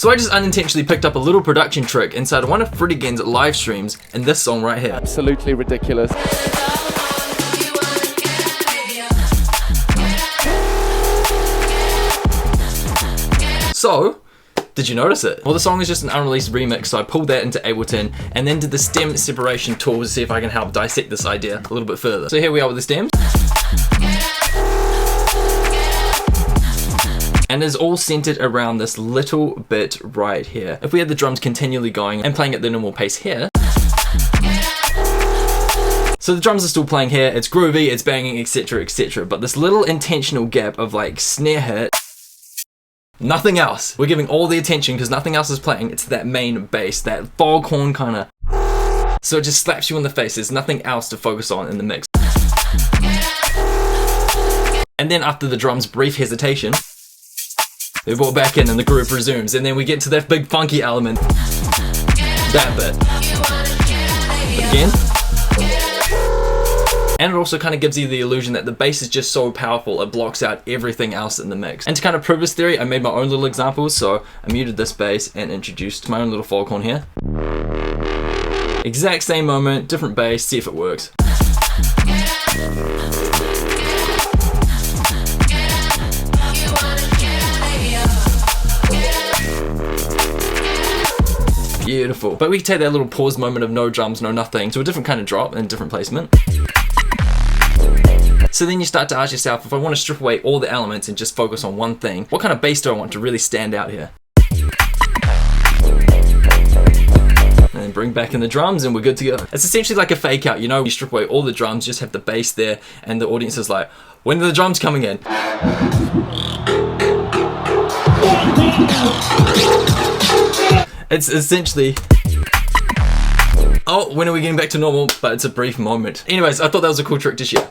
So I just unintentionally picked up a little production trick inside one of Freddie Gen's live streams in this song right here. Absolutely ridiculous. So, did you notice it? Well, the song is just an unreleased remix, so I pulled that into Ableton and then did the stem separation tool to see if I can help dissect this idea a little bit further. So here we are with the stems. And it's all centered around this little bit right here. If we had the drums continually going and playing at the normal pace here, so the drums are still playing here, it's groovy, it's banging, etc, etc, but this little intentional gap of like snare hit, nothing else. We're giving all the attention because nothing else is playing. It's that main bass, that foghorn kind of. So it just slaps you in the face. There's nothing else to focus on in the mix. And then after the drum's brief hesitation, they're brought back in and the groove resumes. And then we get to that big funky element. That bit. But again. And it also kind of gives you the illusion that the bass is just so powerful it blocks out everything else in the mix. And to kind of prove this theory, I made my own little examples. So I muted this bass and introduced my own little foghorn here. Exact same moment, different bass, see if it works. Beautiful. But we can take that little pause moment of no drums, no nothing, to a different kind of drop and different placement. So then you start to ask yourself, if I want to strip away all the elements and just focus on one thing, what kind of bass do I want to really stand out here? And then bring back in the drums and we're good to go. It's essentially like a fake out, you know, you strip away all the drums, just have the bass there and the audience is like, when are the drums coming in? It's essentially, oh, when are we getting back to normal? But it's a brief moment. Anyways, I thought that was a cool trick to share.